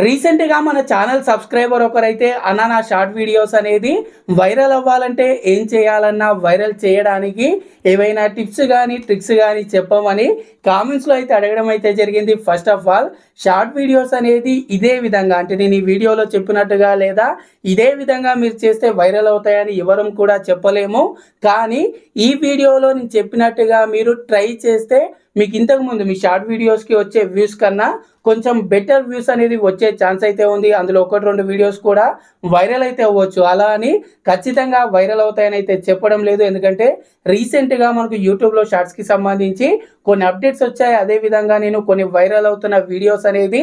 రీసెంట్‌గా మన channel subscriber ఒకరైతే అన్న నా షార్ట్ వీడియోస్ అనేది వైరల్ అవ్వాలంటే ఏం చేయాలన్నా వైరల్ చేయడానికి ఏవైనా టిప్స్ గానీ, ట్రిక్స్ గానీ చెప్పమని కామెంట్స్‌లో అయితే అడగడం అయితే జరిగింది. First of all short videos అనేది ఇదే విధంగా అంటే నేను ఈ వీడియోలో చెప్పినట్టుగా లేదా ఇదే విధంగా మీరు చేస్తే వైరల్ అవుతాయని ఎవరం కూడా చెప్పలేము. కానీ ఈ వీడియోలో నేను చెప్పినట్టుగా మీరు ట్రై చేస్తే మీకు ఇంతకుముందు మీ షార్ట్ వీడియోస్‌కి వచ్చే వ్యూస్ కన్నా కొంచెం బెటర్ వ్యూస్ అనేది వచ్చే ఛాన్స్ అయితే ఉంది. అందులో 1, 2 వీడియోస్ కూడా వైరల్ అయితే అవ్వచ్చు. అలా అని ఖచ్చితంగా వైరల్ అవుతాయని అయితే చెప్పడం లేదు. ఎందుకంటే రీసెంట్‌గా మనకు యూట్యూబ్‌లో షార్ట్స్‌కి సంబంధించి కొన్ని అప్డేట్స్ వచ్చాయి. అదే విధంగా నేను కొన్ని వైరల్ అవుతున్న వీడియోస్ అనేది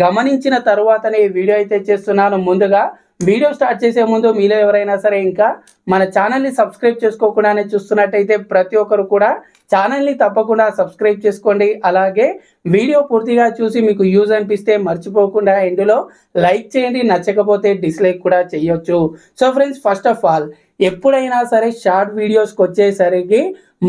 గమనించిన తర్వాతనే ఈ వీడియో అయితే చేస్తున్నాను. ముందుగా వీడియో స్టార్ట్ చేసే ముందు మీలో ఎవరైనా సరే ఇంకా మన ఛానల్ని సబ్స్క్రైబ్ చేసుకోకుండానే చూస్తున్నట్టయితే ప్రతి ఒక్కరు కూడా ఛానల్ని తప్పకుండా సబ్స్క్రైబ్ చేసుకోండి. అలాగే వీడియో పూర్తిగా చూసి మీకు యూజ్ అనిపిస్తే మర్చిపోకుండా ఎండ్లో లైక్ చేయండి, నచ్చకపోతే డిస్లైక్ కూడా చేయొచ్చు. So friends, first of all ఎప్పుడైనా సరే షార్ట్ వీడియోస్కి వచ్చేసరికి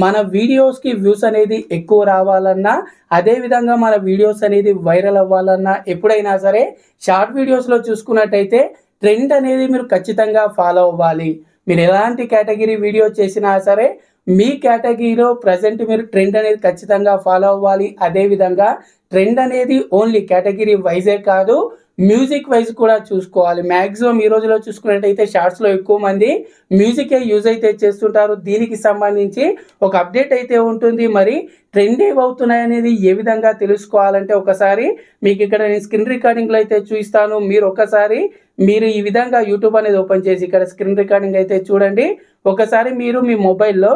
మన వీడియోస్కి వ్యూస్ అనేది ఎక్కువ రావాలన్నా అదేవిధంగా మన వీడియోస్ అనేది వైరల్ అవ్వాలన్నా ఎప్పుడైనా సరే షార్ట్ వీడియోస్లో చూసుకున్నట్టయితే ట్రెండ్ అనేది మీరు ఖచ్చితంగా ఫాలో అవ్వాలి. మీరు ఎలాంటి కేటగిరీ వీడియో చేసినా సరే మీ కేటగిరీలో ప్రజెంట్ మీరు ట్రెండ్ అనేది ఖచ్చితంగా ఫాలో అవ్వాలి. అదేవిధంగా ట్రెండ్ అనేది ఓన్లీ కేటగిరీ వైజే కాదు, మ్యూజిక్ వైజ్ కూడా చూసుకోవాలి. మ్యాక్సిమం ఈ రోజులో చూసుకున్నట్టయితే షార్ట్స్లో ఎక్కువ మంది మ్యూజికే యూజ్ అయితే చేస్తుంటారు. దీనికి సంబంధించి ఒక అప్డేట్ అయితే ఉంటుంది. మరి ట్రెండ్ ఏమవుతున్నాయి అనేది ఏ విధంగా తెలుసుకోవాలంటే ఒకసారి మీకు ఇక్కడ నేను స్క్రీన్ రికార్డింగ్లో అయితే చూపిస్తాను. మీరు ఈ విధంగా యూట్యూబ్ అనేది ఓపెన్ చేసి ఇక్కడ స్క్రీన్ రికార్డింగ్ అయితే చూడండి. ఒకసారి మీరు మీ మొబైల్లో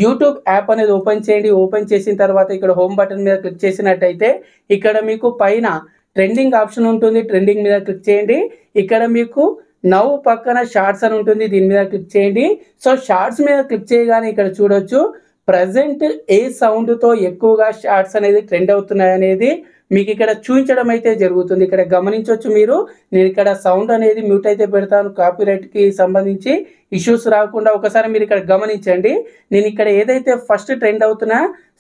యూట్యూబ్ యాప్ అనేది ఓపెన్ చేయండి. ఓపెన్ చేసిన తర్వాత ఇక్కడ హోమ్ బటన్ మీద క్లిక్ చేసినట్టయితే ఇక్కడ మీకు పైన ట్రెండింగ్ ఆప్షన్ ఉంటుంది. ట్రెండింగ్ మీద క్లిక్ చేయండి. ఇక్కడ మీకు నౌ పక్కన షార్ట్స్ అని ఉంటుంది. దీని మీద క్లిక్ చేయండి. సో షార్ట్స్ మీద క్లిక్ చేయగానే ఇక్కడ చూడొచ్చు ప్రజెంట్ ఏ సౌండ్తో ఎక్కువగా షార్ట్స్ అనేది ట్రెండ్ అవుతున్నాయి అనేది మీకు ఇక్కడ చూపించడం అయితే జరుగుతుంది. ఇక్కడ గమనించవచ్చు మీరు. నేను ఇక్కడ సౌండ్ అనేది మ్యూట్ అయితే పెడతాను కాపీరైట్కి సంబంధించి ఇష్యూస్ రాకుండా. ఒకసారి మీరు ఇక్కడ గమనించండి. నేను ఇక్కడ ఏదైతే ఫస్ట్ ట్రెండ్ అవుతున్న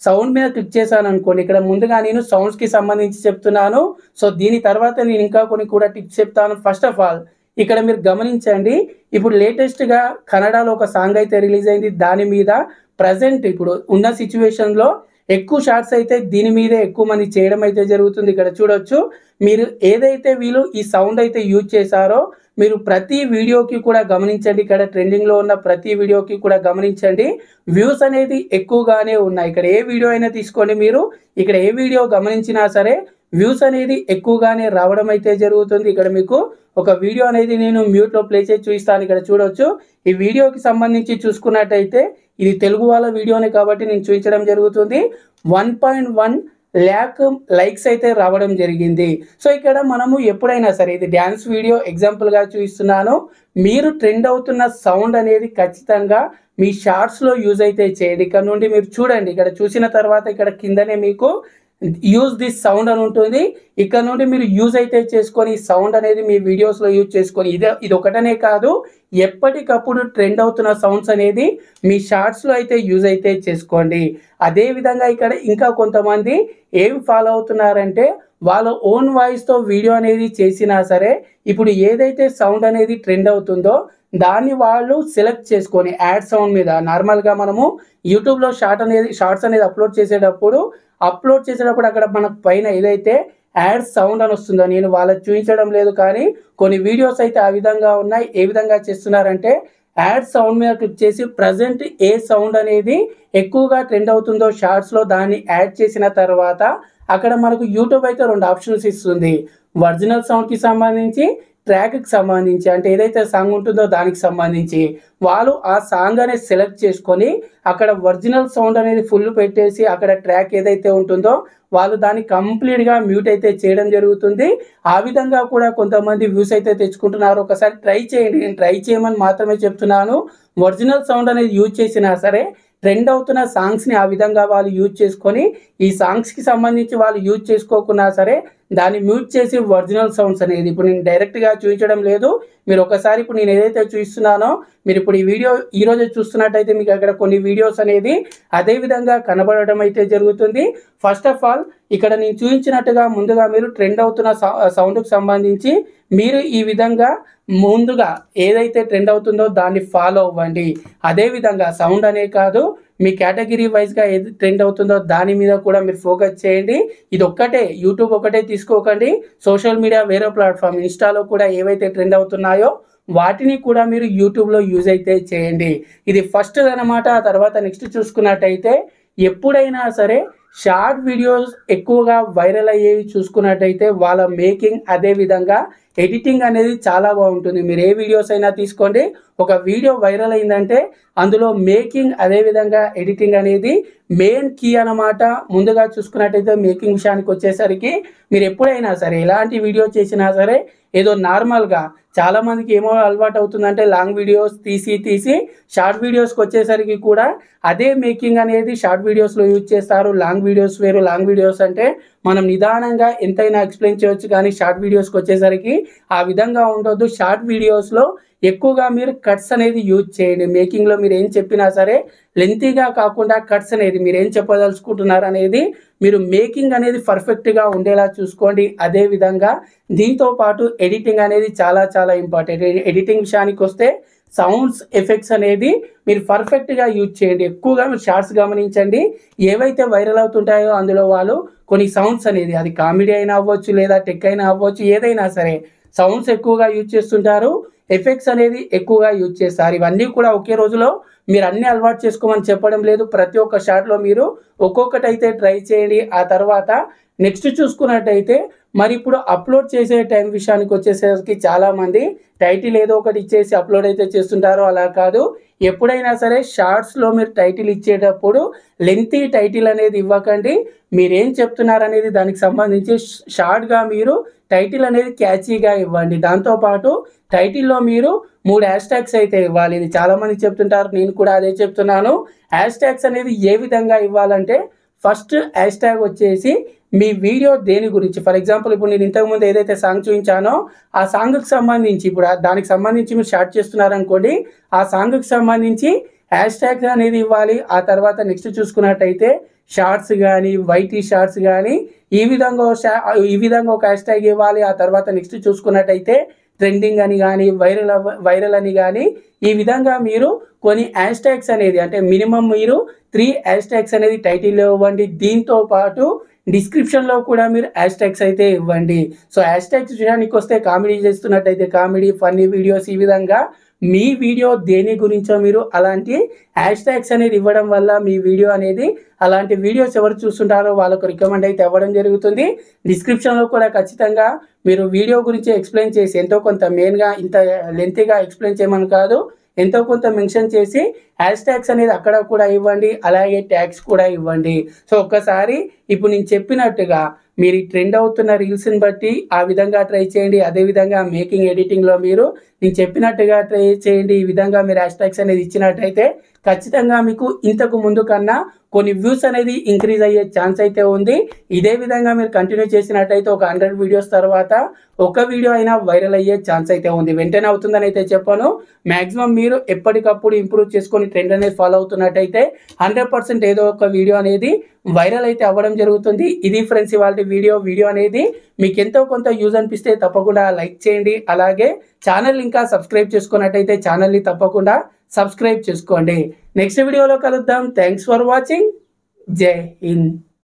సౌండ్ మీద క్లిక్ చేశాను అనుకోండి, ఇక్కడ ముందుగా నేను సౌండ్స్కి సంబంధించి చెప్తున్నాను. సో దీని తర్వాత నేను ఇంకా కొన్ని కూడా టిప్స్ చెప్తాను. ఫస్ట్ ఆఫ్ ఆల్ ఇక్కడ మీరు గమనించండి. ఇప్పుడు లేటెస్ట్గా కన్నడలో ఒక సాంగ్ అయితే రిలీజ్ అయింది. దాని మీద ప్రజెంట్ ఇప్పుడు ఉన్న సిచ్యువేషన్లో ఎక్కువ షార్ట్స్ అయితే దీని మీదే ఎక్కువ మంది చేయడం అయితే జరుగుతుంది. ఇక్కడ చూడొచ్చు మీరు ఏదైతే వీళ్ళు ఈ సౌండ్ అయితే యూజ్ చేశారో మీరు ప్రతి వీడియోకి కూడా గమనించండి. ఇక్కడ ట్రెండింగ్లో ఉన్న ప్రతి వీడియోకి కూడా గమనించండి వ్యూస్ అనేది ఎక్కువగానే ఉన్నాయి. ఇక్కడ ఏ వీడియో అయినా తీసుకోండి, మీరు ఇక్కడ ఏ వీడియో గమనించినా సరే వ్యూస్ అనేది ఎక్కువగానే రావడం అయితే జరుగుతుంది. ఇక్కడ మీకు ఒక వీడియో అనేది నేను మ్యూట్లో ప్లే చేసి చూపిస్తాను. ఇక్కడ చూడొచ్చు ఈ వీడియోకి సంబంధించి చూసుకున్నట్టయితే ఇది తెలుగు వాళ్ళ వీడియోనే కాబట్టి నేను చూపించడం జరుగుతుంది. 1.1 lakh లైక్స్ అయితే రావడం జరిగింది. సో ఇక్కడ మనము ఎప్పుడైనా సరే ఇది డ్యాన్స్ వీడియో ఎగ్జాంపుల్గా చూపిస్తున్నాను. మీరు ట్రెండ్ అవుతున్న సౌండ్ అనేది ఖచ్చితంగా మీ షార్ట్స్లో యూజ్ అయితే చేయండి. ఇక్కడ నుండి మీరు చూడండి. ఇక్కడ చూసిన తర్వాత ఇక్కడ కిందనే మీకు యూజ్ దిస్ సౌండ్ అని ఉంటుంది. ఇక్కడ నుండి మీరు యూజ్ అయితే చేసుకొని సౌండ్ అనేది మీ వీడియోస్లో యూజ్ చేసుకొని ఇది ఒకటనే కాదు, ఎప్పటికప్పుడు ట్రెండ్ అవుతున్న సౌండ్స్ అనేది మీ షార్ట్స్లో అయితే యూజ్ అయితే చేసుకోండి. అదేవిధంగా ఇక్కడ ఇంకా కొంతమంది ఏం ఫాలో అవుతున్నారంటే వాళ్ళ ఓన్ వాయిస్తో వీడియో అనేది చేసినా సరే ఇప్పుడు ఏదైతే సౌండ్ అనేది ట్రెండ్ అవుతుందో దాన్ని వాళ్ళు సెలెక్ట్ చేసుకొని యాడ్ సౌండ్ మీద నార్మల్గా మనము యూట్యూబ్లో షార్ట్స్ అనేది అప్లోడ్ చేసేటప్పుడు అక్కడ మనకు పైన ఏదైతే యాడ్ సౌండ్ అని వస్తుందో నేను వాళ్ళకి చూపించడం లేదు, కానీ కొన్ని వీడియోస్ అయితే ఆ విధంగా ఉన్నాయి. ఏ విధంగా చేస్తున్నారంటే యాడ్ సౌండ్ మీద క్లిక్ చేసి ప్రజెంట్ ఏ సౌండ్ అనేది ఎక్కువగా ట్రెండ్ అవుతుందో షార్ట్స్లో దాన్ని యాడ్ చేసిన తర్వాత అక్కడ మనకు యూట్యూబ్ అయితే 2 ఆప్షన్స్ ఇస్తుంది. ఒరిజినల్ సౌండ్కి సంబంధించి, ట్రాక్కి సంబంధించి అంటే ఏదైతే సాంగ్ ఉంటుందో దానికి సంబంధించి వాళ్ళు ఆ సాంగ్ అనేది సెలెక్ట్ చేసుకొని అక్కడ ఒరిజినల్ సౌండ్ అనేది ఫుల్ పెట్టేసి అక్కడ ట్రాక్ ఏదైతే ఉంటుందో వాళ్ళు దాన్ని కంప్లీట్గా మ్యూట్ అయితే చేయడం జరుగుతుంది. ఆ విధంగా కూడా కొంతమంది వ్యూస్ అయితే తెచ్చుకుంటున్నారు. ఒకసారి ట్రై చేయండి. నేను ట్రై చేయమని మాత్రమే చెప్తున్నాను. ఒరిజినల్ సౌండ్ అనేది యూజ్ చేసినా సరే ట్రెండ్ అవుతున్న సాంగ్స్ని ఆ విధంగా వాళ్ళు యూజ్ చేసుకొని ఈ సాంగ్స్కి సంబంధించి వాళ్ళు యూజ్ చేసుకోకున్నా సరే దాన్ని మ్యూట్ చేసి ఒరిజినల్ సౌండ్స్ అనేది ఇప్పుడు నేను డైరెక్ట్గా చూపించడం లేదు. మీరు ఒకసారి ఇప్పుడు నేను ఏదైతే చూపిస్తున్నానో మీరు ఇప్పుడు ఈ వీడియో ఈరోజు చూస్తున్నట్టయితే మీకు అక్కడ కొన్ని వీడియోస్ అనేది అదే విధంగా కనబడడం అయితే జరుగుతుంది. ఫస్ట్ ఆఫ్ ఆల్ ఇక్కడ నేను చూపించినట్టుగా ముందుగా మీరు ట్రెండ్ అవుతున్న సౌండ్కి సంబంధించి మీరు ఈ విధంగా ముందుగా ఏదైతే ట్రెండ్ అవుతుందో దాన్ని ఫాలో అవ్వండి. అదేవిధంగా సౌండ్ అనే కాదు, మీ కేటగిరీ వైజ్గా ఏది ట్రెండ్ అవుతుందో దాని మీద కూడా మీరు ఫోకస్ చేయండి. ఇది ఒక్కటే, యూట్యూబ్ ఒకటే తీసుకోకండి, సోషల్ మీడియా వేరే ప్లాట్ఫామ్ ఇన్స్టాలో కూడా ఏవైతే ట్రెండ్ అవుతున్నాయో వాటిని కూడా మీరు యూట్యూబ్లో యూజ్ అయితే చేయండి. ఇది ఫస్ట్ అనమాట. ఆ తర్వాత నెక్స్ట్ చూసుకున్నట్టయితే ఎప్పుడైనా సరే షార్ట్ వీడియోస్ ఎక్కువగా వైరల్ అయ్యేవి చూసుకున్నట్టయితే వాళ్ళ మేకింగ్ అదేవిధంగా ఎడిటింగ్ అనేది చాలా బాగుంటుంది. మీరు ఏ వీడియోస్ అయినా తీసుకోండి, ఒక వీడియో వైరల్ అయిందంటే అందులో మేకింగ్ అదేవిధంగా ఎడిటింగ్ అనేది మెయిన్ కీ అన్నమాట. ముందుగా చూసుకున్నట్టయితే మేకింగ్ విషయానికి వచ్చేసరికి మీరు ఎప్పుడైనా సరే ఎలాంటి వీడియో చేసినా సరే ఏదో నార్మల్గా చాలామందికి ఏమో అలవాటు అవుతుందంటే లాంగ్ వీడియోస్ తీసి షార్ట్ వీడియోస్కి వచ్చేసరికి కూడా అదే మేకింగ్ అనేది షార్ట్ వీడియోస్లో యూజ్ చేస్తారు. లాంగ్ వీడియోస్ వేరు. లాంగ్ వీడియోస్ అంటే మనం నిదానంగా ఎంతైనా ఎక్స్ప్లెయిన్ చేయవచ్చు, కానీ షార్ట్ వీడియోస్కి వచ్చేసరికి ఆ విధంగా ఉండొద్దు. షార్ట్ వీడియోస్లో ఎక్కువగా మీరు కట్స్ అనేది యూజ్ చేయండి. మేకింగ్లో మీరు ఏం చెప్పినా సరే లెంతీగా కాకుండా కట్స్ అనేది మీరు ఏం చెప్పదలుచుకుంటున్నారు అనేది మీరు మేకింగ్ అనేది పర్ఫెక్ట్గా ఉండేలా చూసుకోండి. అదేవిధంగా దీంతో పాటు ఎడిటింగ్ అనేది చాలా చాలా ఇంపార్టెంట్. ఎడిటింగ్ విషయానికి వస్తే సౌండ్స్ ఎఫెక్ట్స్ అనేది మీరు పర్ఫెక్ట్గా యూజ్ చేయండి. ఎక్కువగా మీరు షార్ట్స్ గమనించండి, ఏవైతే వైరల్ అవుతుంటాయో అందులో వాళ్ళు కొన్ని సౌండ్స్ అనేది, అది కామెడీ అయినా అవ్వచ్చు లేదా టెక్ అయినా అవ్వచ్చు, ఏదైనా సరే సౌండ్స్ ఎక్కువగా యూజ్ చేస్తుంటారు, ఎఫెక్ట్స్ అనేది ఎక్కువగా యూజ్ చేస్తారు. ఇవన్నీ కూడా ఒకే రోజులో మీరు అన్ని అలవాటు చేసుకోమని చెప్పడం లేదు. ప్రతి ఒక్క షాట్లో మీరు ఒక్కొక్కటి అయితే ట్రై చేయండి. ఆ తర్వాత నెక్స్ట్ చూసుకున్నట్టయితే మరి ఇప్పుడు అప్లోడ్ చేసే టైం విషయానికి వచ్చేసరికి చాలామంది టైటిల్ ఏదో ఒకటి ఇచ్చేసి అప్లోడ్ అయితే చేస్తుంటారు. అలా కాదు, ఎప్పుడైనా సరే షార్ట్స్లో మీరు టైటిల్ ఇచ్చేటప్పుడు లెంతీ టైటిల్ అనేది ఇవ్వకండి. మీరేం చెప్తున్నారు అనేది దానికి సంబంధించి షార్ట్గా మీరు టైటిల్ అనేది క్యాచీగా ఇవ్వండి. దాంతోపాటు టైటిల్లో మీరు 3 హ్యాష్ ట్యాగ్స్ అయితే ఇవ్వాలి. ఇది చాలామంది చెప్తుంటారు, నేను కూడా అదే చెప్తున్నాను. హ్యాష్ ట్యాగ్స్ అనేది ఏ విధంగా ఇవ్వాలంటే ఫస్ట్ హ్యాష్ ట్యాగ్ వచ్చేసి మీ వీడియో దేని గురించి. ఫర్ ఎగ్జాంపుల్ ఇప్పుడు నేను ఇంతకుముందు ఏదైతే సాంగ్ చూపించానో ఆ సాంగ్కి సంబంధించి ఇప్పుడు దానికి సంబంధించి మీరు స్టార్ట్ చేస్తున్నారనుకోండి, ఆ సాంగ్కి సంబంధించి హ్యాష్ ట్యాగ్ అనేది ఇవ్వాలి. ఆ తర్వాత నెక్స్ట్ చూసుకున్నట్టయితే షార్ట్స్ కానీ వైటీ షార్ట్స్ కానీ ఈ విధంగా ఒక హ్యాష్ ట్యాగ్ ఇవ్వాలి. ఆ తర్వాత నెక్స్ట్ చూసుకున్నట్టయితే ట్రెండింగ్ అని కానీ వైరల్ అని కానీ ఈ విధంగా మీరు కొన్ని హ్యాష్ ట్యాగ్స్ అనేది అంటే మినిమం మీరు 3 హ్యాష్ ట్యాగ్స్ అనేది టైటిల్లో ఇవ్వండి. దీంతో పాటు డిస్క్రిప్షన్లో కూడా మీరు హ్యాష్ ట్యాగ్స్ అయితే ఇవ్వండి. సో హ్యాష్ ట్యాగ్స్ విషయానికి వస్తే కామెడీ చేస్తున్నట్టయితే కామెడీ, ఫన్నీ వీడియోస్, ఈ విధంగా మీ వీడియో దేని గురించో మీరు అలాంటి హ్యాష్ ట్యాగ్స్ అనేది ఇవ్వడం వల్ల మీ వీడియో అనేది అలాంటి వీడియోస్ ఎవరు చూస్తుంటారో వాళ్ళకు రికమెండ్ అయితే అవ్వడం జరుగుతుంది. డిస్క్రిప్షన్లో కూడా ఖచ్చితంగా మీరు వీడియో గురించి ఎక్స్ప్లెయిన్ చేసి ఎంతో కొంత మెయిన్గా ఇంత లెంతీగా ఎక్స్ప్లెయిన్ చేయమని కాదు, ఎంతో కొంత మెన్షన్ చేసి హ్యాష్ ట్యాగ్స్ అనేది అక్కడ కూడా ఇవ్వండి, అలాగే ట్యాగ్స్ కూడా ఇవ్వండి. సో ఒక్కసారి ఇప్పుడు నేను చెప్పినట్టుగా మీరు ట్రెండ్ అవుతున్న రీల్స్ని బట్టి ఆ విధంగా ట్రై చేయండి. అదేవిధంగా మేకింగ్ ఎడిటింగ్లో మీరు నేను చెప్పినట్టుగా ట్రై చేయండి. ఈ విధంగా మీరు హ్యాష్ ట్యాగ్స్ అనేది ఇచ్చినట్టయితే ఖచ్చితంగా మీకు ఇంతకు ముందు కన్నా కొన్ని వ్యూస్ అనేది ఇంక్రీజ్ అయ్యే ఛాన్స్ అయితే ఉంది. ఇదే విధంగా మీరు కంటిన్యూ చేసినట్టయితే ఒక 100 వీడియోస్ తర్వాత ఒక వీడియో అయినా వైరల్ అయ్యే ఛాన్స్ అయితే ఉంది. వెంటనే అవుతుందని అయితే చెప్పాను. మ్యాక్సిమం మీరు ఎప్పటికప్పుడు ఇంప్రూవ్ చేసుకొని ట్రెండ్ అనేది ఫాలో అవుతున్నట్టయితే 100% ఏదో ఒక వీడియో అనేది వైరల్ అయితే అవ్వడం జరుగుతుంది. ఇది ఫ్రెండ్స్ ఇవాళ వీడియో అనేది మీకు ఎంతో కొంత యూజ్ అనిపిస్తే తప్పకుండా లైక్ చేయండి. అలాగే ఛానల్ ఇంకా సబ్స్క్రైబ్ చేసుకున్నట్టయితే ఛానల్ని తప్పకుండా సబ్స్క్రైబ్ చేసుకోండి. నెక్స్ట్ వీడియోలో కలుద్దాం. Thanks for watching. జై హింద్.